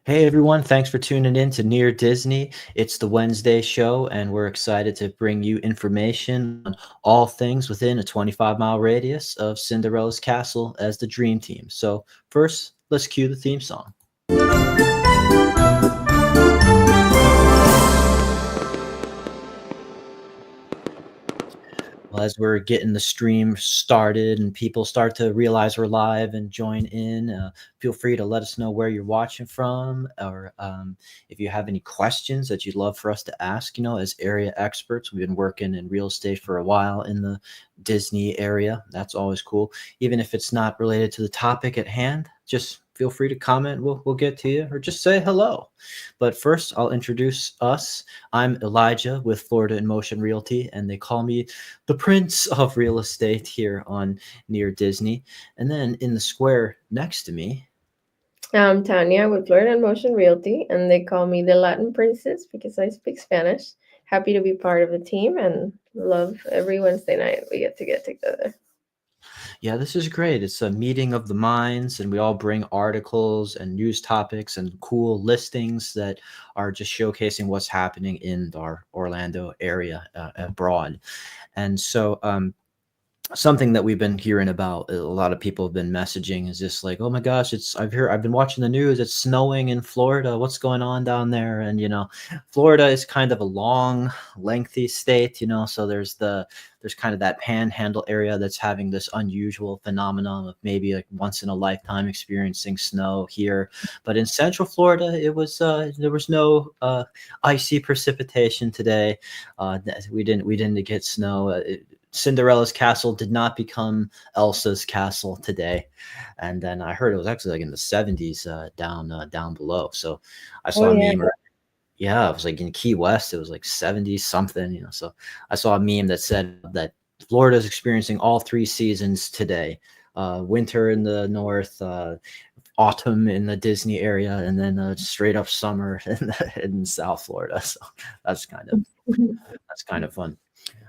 Hey everyone, thanks for tuning in to Near Disney. It's the Wednesday show, and we're excited to bring you information on all things within a 25-mile radius of Cinderella's Castle as the Dream Team. So, first, let's cue the theme song. Well, as we're getting the stream started and people start to realize we're live and join in, feel free to let us know where you're watching from, or if you have any questions that you'd love for us to ask. As area experts, we've been working in real estate for a while in the Disney area. That's always cool. Even if it's not related to the topic at hand, just feel free to comment. We'll get to you, or just say hello. But first, I'll introduce us. I'm Elijah with Florida in Motion Realty, and they call me the Prince of Real Estate here on Near Disney. And then in the square next to me, I'm Tanya with Florida and Motion Realty, and they call me the Latin Princess because I speak Spanish. Happy to be part of the team and love every Wednesday night we get together. yeah, this is great. It's a meeting of the minds, and we all bring articles and news topics and cool listings that are just showcasing what's happening in our Orlando area abroad. And so, something that we've been hearing about, a lot of people have been messaging, is just like, oh my gosh, I've been watching the news, it's snowing in Florida, what's going on down there? And Florida is kind of a long, lengthy state, so there's kind of that panhandle area that's having this unusual phenomenon of maybe like once in a lifetime experiencing snow here. But in Central Florida, there was no icy precipitation today. We didn't get snow. Cinderella's castle did not become Elsa's castle today. And then I heard it was actually like in the 70s down below. So I Oh saw a yeah, meme. Yeah, it was like in Key West, it was like 70 something. So I saw a meme that said that Florida is experiencing all three seasons today. Winter in the north, autumn in the Disney area, and then straight up summer in South Florida. So that's kind of that's kind of fun.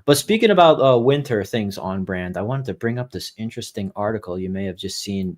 But speaking about winter things on brand, I wanted to bring up this interesting article you may have just seen,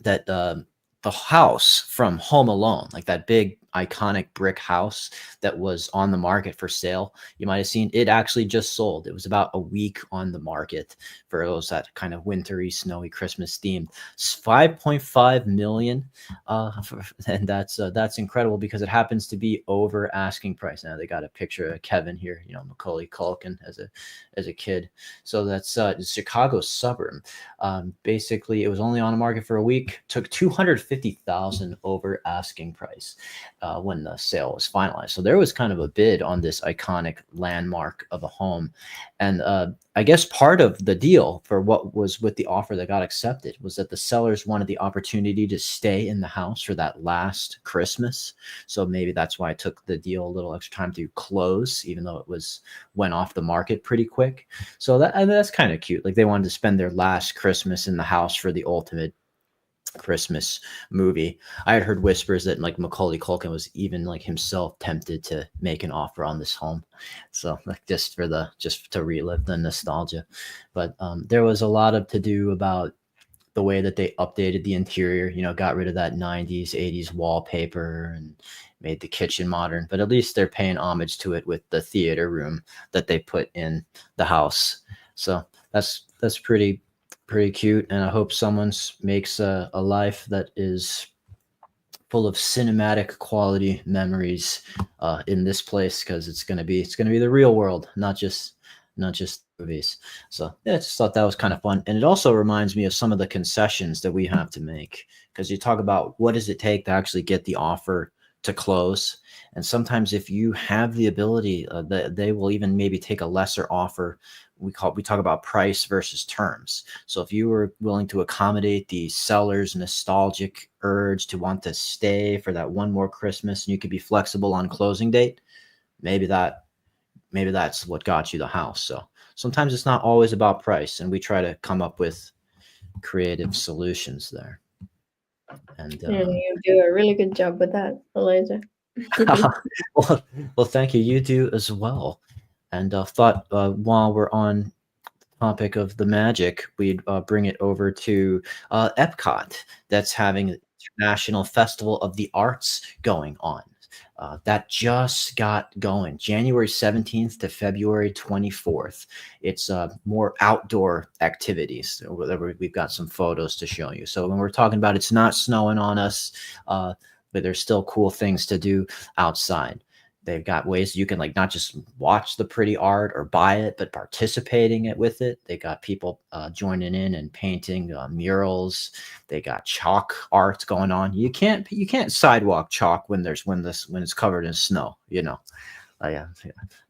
that the house from Home Alone, like that big iconic brick house that was on the market for sale, you might have seen it actually just sold. It was about a week on the market for those that kind of wintry, snowy, Christmas themed. 5.5 million, and that's incredible because it happens to be over asking price. Now they got a picture of Kevin here, Macaulay Culkin as a kid. So that's Chicago suburb. Basically, it was only on the market for a week. Took 250,000 over asking price when the sale was finalized. So there was kind of a bid on this iconic landmark of a home, and I guess part of the deal for what was with the offer that got accepted was that the sellers wanted the opportunity to stay in the house for that last Christmas. So maybe that's why it took the deal a little extra time to close, even though went off the market pretty quick. So that's kind of cute. Like they wanted to spend their last Christmas in the house for the ultimate Christmas movie. I had heard whispers that like Macaulay Culkin was even like himself tempted to make an offer on this home. So like just to relive the nostalgia. But there was a lot of to do about the way that they updated the interior, got rid of that 90s, 80s wallpaper and made the kitchen modern. But at least they're paying homage to it with the theater room that they put in the house. So that's pretty cute. And I hope someone makes a life that is full of cinematic quality memories in this place, because it's gonna be the real world, not just movies. So yeah, I just thought that was kind of fun, and it also reminds me of some of the concessions that we have to make, because you talk about what does it take to actually get the offer to close, and sometimes if you have the ability, they will even maybe take a lesser offer. We talk about price versus terms. So if you were willing to accommodate the seller's nostalgic urge to want to stay for that one more Christmas, and you could be flexible on closing date, maybe that's what got you the house. So sometimes it's not always about price, and we try to come up with creative solutions there. And and you do a really good job with that, Elijah. well, well, thank you. You do as well. And thought while we're on topic of the magic, we'd bring it over to Epcot. That's having International Festival of the Arts going on. That just got going January 17th to February 24th. It's more outdoor activities. We've got some photos to show you. So when we're talking about it's not snowing on us, but there's still cool things to do outside. They've got ways you can like not just watch the pretty art or buy it, but participating it with it. They got people joining in and painting murals. They got chalk art going on. You can't sidewalk chalk when it's covered in snow. Yeah,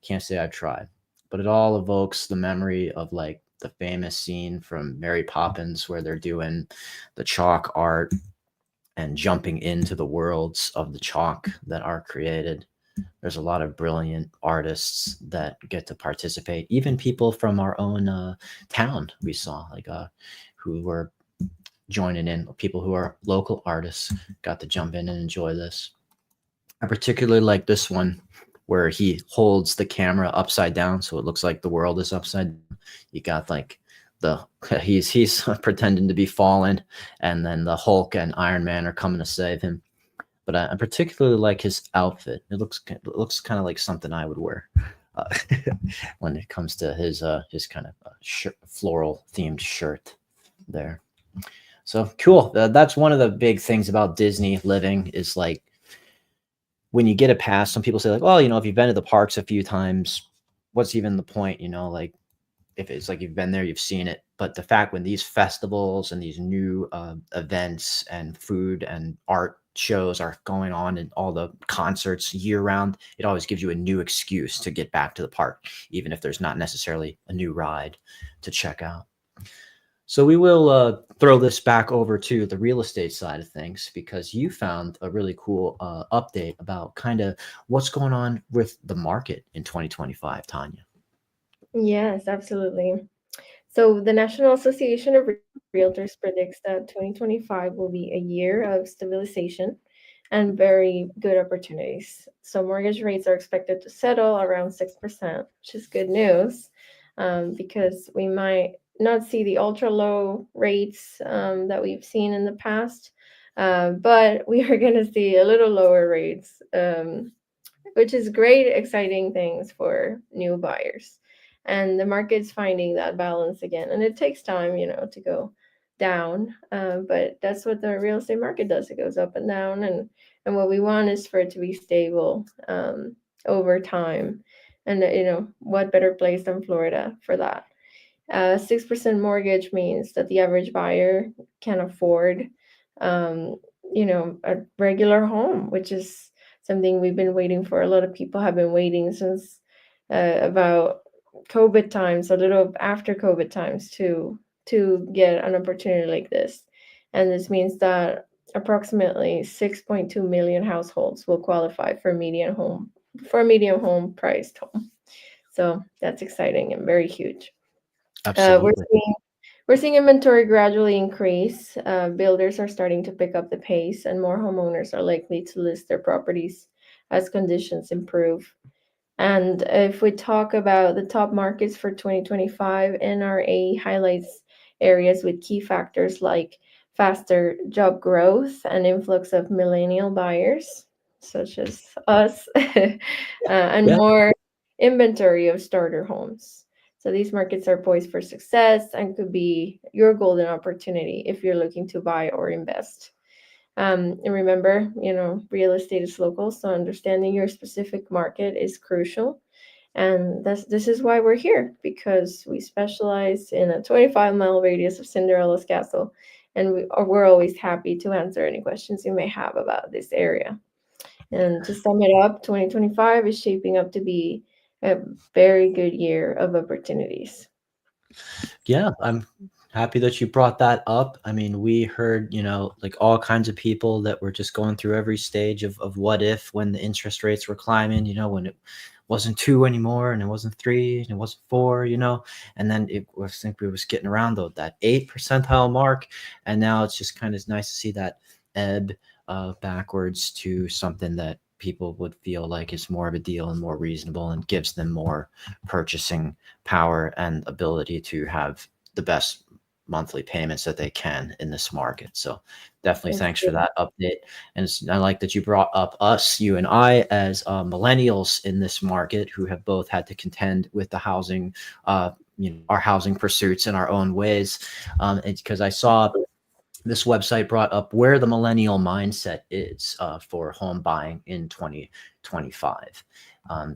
can't say I've tried, but it all evokes the memory of like the famous scene from Mary Poppins where they're doing the chalk art and jumping into the worlds of the chalk that are created. There's a lot of brilliant artists that get to participate. Even people from our own town, we saw who were joining in. People who are local artists got to jump in and enjoy this. I particularly like this one where he holds the camera upside down, so it looks like the world is upside down. You got like he's pretending to be fallen, and then the Hulk and Iron Man are coming to save him. But I particularly like his outfit. It looks kind of like something I would wear uh, when it comes to his kind of floral themed shirt there. So cool. That's one of the big things about Disney living is like when you get a pass. Some people say like, well, if you've been to the parks a few times, what's even the point? Like if it's like you've been there, you've seen it. But the fact when these festivals and these new events and food and art shows are going on and all the concerts year round, it always gives you a new excuse to get back to the park, even if there's not necessarily a new ride to check out. So we will throw this back over to the real estate side of things because you found a really cool update about kind of what's going on with the market in 2025, Tanya. Yes, absolutely. So the National Association of Realtors predicts that 2025 will be a year of stabilization and very good opportunities. So mortgage rates are expected to settle around 6%, which is good news because we might not see the ultra low rates that we've seen in the past, but we are going to see a little lower rates, which is great, exciting things for new buyers. And the market's finding that balance again. And it takes time, to go down. But that's what the real estate market does. It goes up and down. And what we want is for it to be stable over time. And, what better place than Florida for that? 6% mortgage means that the average buyer can afford, um, a regular home, which is something we've been waiting for. A lot of people have been waiting since about COVID times, a little after COVID times, to get an opportunity like this. And this means that approximately 6.2 million households will qualify for a medium home priced home. So that's exciting and very huge. We're Absolutely. seeing inventory gradually increase. Builders are starting to pick up the pace, and more homeowners are likely to list their properties as conditions improve. And if we talk about the top markets for 2025, NRA highlights areas with key factors like faster job growth and influx of millennial buyers, such as us, and Yeah. more inventory of starter homes. So these markets are poised for success and could be your golden opportunity if you're looking to buy or invest. And remember, real estate is local, so understanding your specific market is crucial. And this is why we're here, because we specialize in a 25-mile radius of Cinderella's Castle, and we're always happy to answer any questions you may have about this area. And to sum it up, 2025 is shaping up to be a very good year of opportunities. Yeah, I'm happy that you brought that up. I mean, we heard, like all kinds of people that were just going through every stage of what if when the interest rates were climbing, when it wasn't two anymore and it wasn't three and it wasn't four, and then I think we was getting around though that 8 percentile mark. And now it's just kind of nice to see that ebb backwards to something that people would feel like is more of a deal and more reasonable and gives them more purchasing power and ability to have the best monthly payments that they can in this market. So definitely That's thanks for good. that update. And I like that you brought up us, you and I, as millennials in this market who have both had to contend with the housing, our housing pursuits in our own ways. Because I saw this website brought up where the millennial mindset is for home buying in 2025.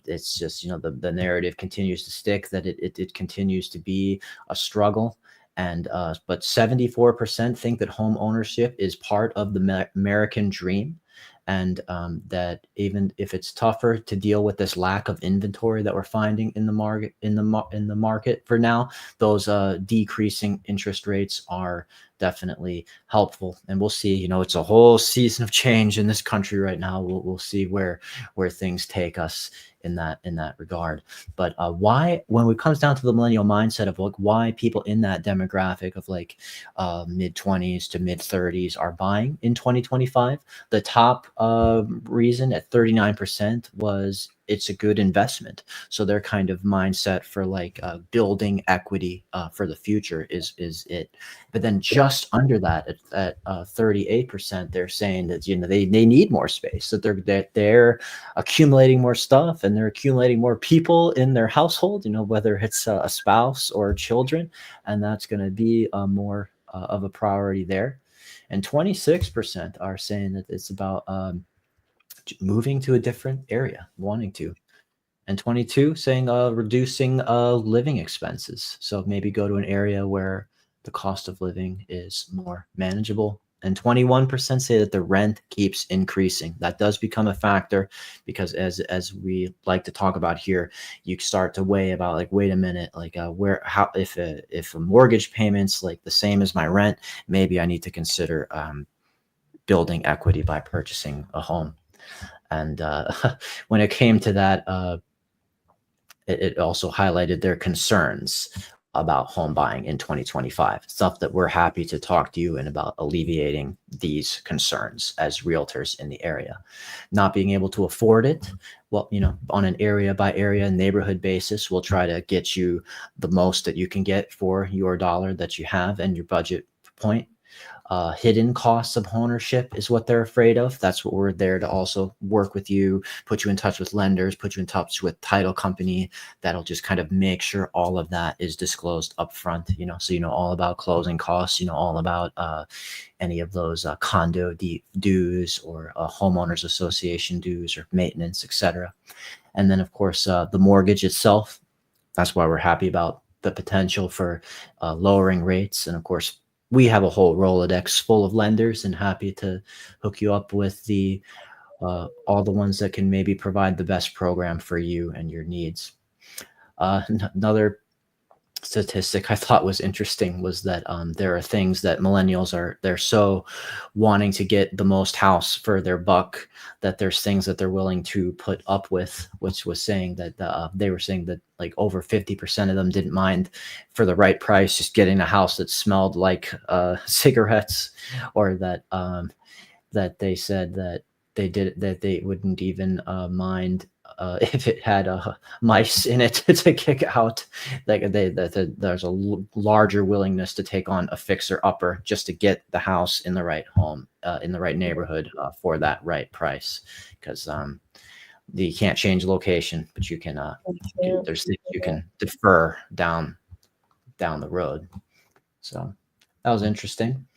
It's just, the narrative continues to stick that it continues to be a struggle. And but 74% think that home ownership is part of the American dream. And that even if it's tougher to deal with this lack of inventory that we're finding in the market in the market for now, those decreasing interest rates are definitely helpful. And we'll see, it's a whole season of change in this country right now. We'll see where things take us in that regard. But why, when it comes down to the millennial mindset of like why people in that demographic of like mid 20s to mid 30s are buying in 2025, the top reason at 39% was it's a good investment. So their kind of mindset for like building equity for the future is it. But then just under that, at 38%, they're saying that they need more space, that they're accumulating more stuff and they're accumulating more people in their household. Whether it's a spouse or children, and that's going to be more of a priority there. And 26% are saying that it's about moving to a different area, wanting to. And 22 saying reducing living expenses. So maybe go to an area where the cost of living is more manageable. And 21% say that the rent keeps increasing. That does become a factor because as we like to talk about here, you start to weigh about like, wait a minute, like how if a mortgage payment's like the same as my rent, maybe I need to consider building equity by purchasing a home. And when it came to that, it also highlighted their concerns about home buying in 2025, stuff that we're happy to talk to you and about alleviating these concerns as realtors in the area. Not being able to afford it, well, on an area by area neighborhood basis, we'll try to get you the most that you can get for your dollar that you have and your budget point. Hidden costs of ownership is what they're afraid of. That's what we're there to also work with you, put you in touch with lenders, put you in touch with title company. That'll just kind of make sure all of that is disclosed up front, so all about closing costs, all about any of those condo dues or homeowners association dues or maintenance, etc. And then of course the mortgage itself. That's why we're happy about the potential for lowering rates. And of course, we have a whole Rolodex full of lenders and happy to hook you up with all the ones that can maybe provide the best program for you and your needs. Another statistic I thought was interesting was that there are things that millennials they're so wanting to get the most house for their buck that there's things that they're willing to put up with, which was saying that they were saying that like over 50% of them didn't mind for the right price just getting a house that smelled like cigarettes, or that they said that they wouldn't even mind if it had mice in it to kick out. Like there's a larger willingness to take on a fixer upper just to get the house in the right home, in the right neighborhood for that right price. Because you can't change location, but you can. Yeah. There's things you can defer down the road. So that was interesting.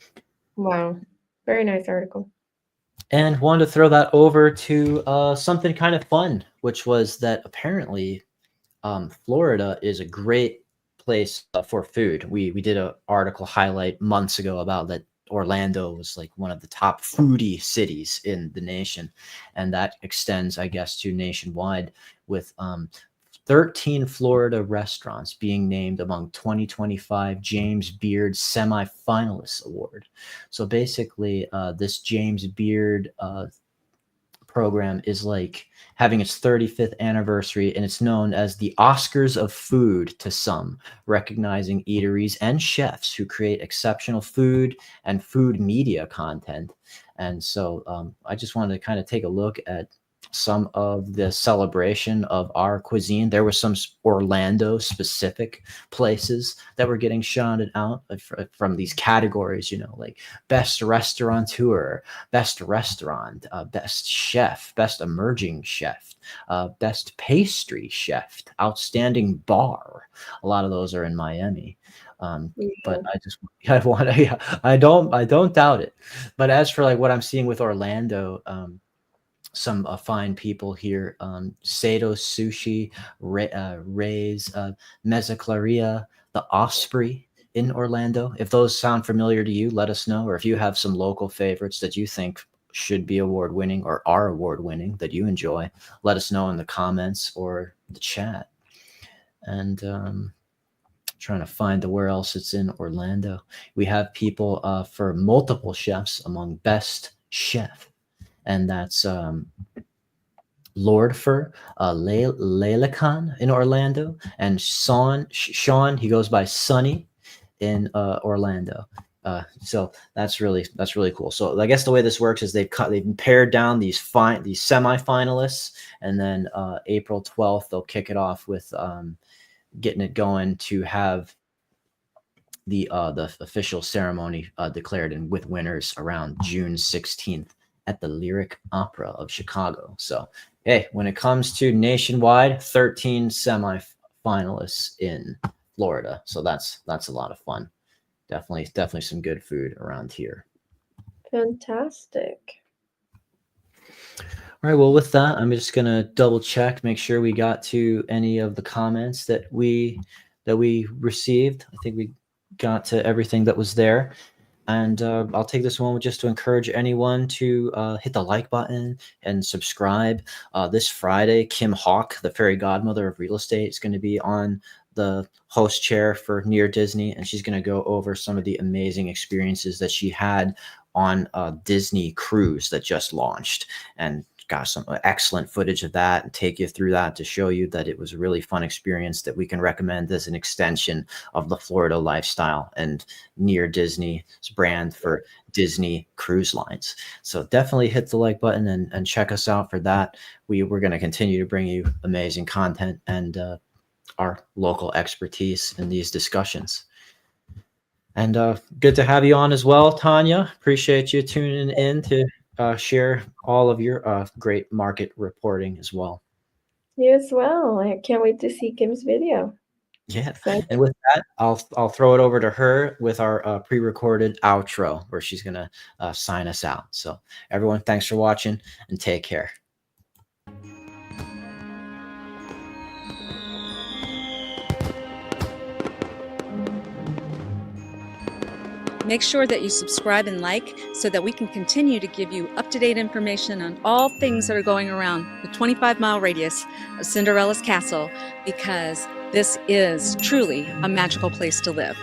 Wow. Very nice article. And wanted to throw that over to something kind of fun, which was that apparently Florida is a great place for food. We did an article highlight months ago about that Orlando was like one of the top foodie cities in the nation, and that extends, I guess, to nationwide with 13 Florida restaurants being named among 2025 James Beard semifinalists award. So basically, this James Beard program is like having its 35th anniversary, and it's known as the Oscars of food to some, recognizing eateries and chefs who create exceptional food and food media content. And so I just wanted to kind of take a look at some of the celebration of our cuisine. There were some Orlando specific places that were getting shouted out from these categories, like best restaurateur, best restaurant, best chef, best emerging chef, best pastry chef, outstanding bar. A lot of those are in Miami. But I don't doubt it. But as for like what I'm seeing with Orlando, some fine people here, Sato Sushi, Ray's, Mezzaclaria, the Osprey in Orlando. If those sound familiar to you, let us know. Or if you have some local favorites that you think should be award winning or are award winning that you enjoy, let us know in the comments or the chat. And trying to find where else it's in Orlando. We have people for multiple chefs among best chef, and that's Lord Fur, Leila in Orlando, and Sean, he goes by Sunny in Orlando. So that's really cool. So I guess the way this works is they've pared down these semifinalists, and then April 12th they'll kick it off with getting it going to have the official ceremony declared and with winners around June 16th at the Lyric Opera of Chicago. So hey, when it comes to nationwide, 13 semifinalists in Florida. So that's a lot of fun. Definitely some good food around here. Fantastic. All right, well, with that, I'm just gonna double check, make sure we got to any of the comments that we received. I think we got to everything that was there. And I'll take this moment just to encourage anyone to hit the like button and subscribe. This Friday, Kim Hawk, the fairy godmother of real estate, is going to be on the host chair for Near Disney, and she's going to go over some of the amazing experiences that she had on a Disney cruise that just launched, and got some excellent footage of that and take you through that to show you that it was a really fun experience that we can recommend as an extension of the Florida lifestyle and Near Disney's brand for Disney Cruise Lines. So definitely hit the like button and check us out for that. We're going to continue to bring you amazing content and our local expertise in these discussions. And good to have you on as well, Tanya. Appreciate you tuning in to share all of your great market reporting as well. You as well. I can't wait to see Kim's video. Yeah. Excited. And with that, I'll throw it over to her with our pre-recorded outro where she's going to sign us out. So everyone, thanks for watching and take care. Make sure that you subscribe and like so that we can continue to give you up-to-date information on all things that are going around the 25-mile radius of Cinderella's castle, because this is truly a magical place to live.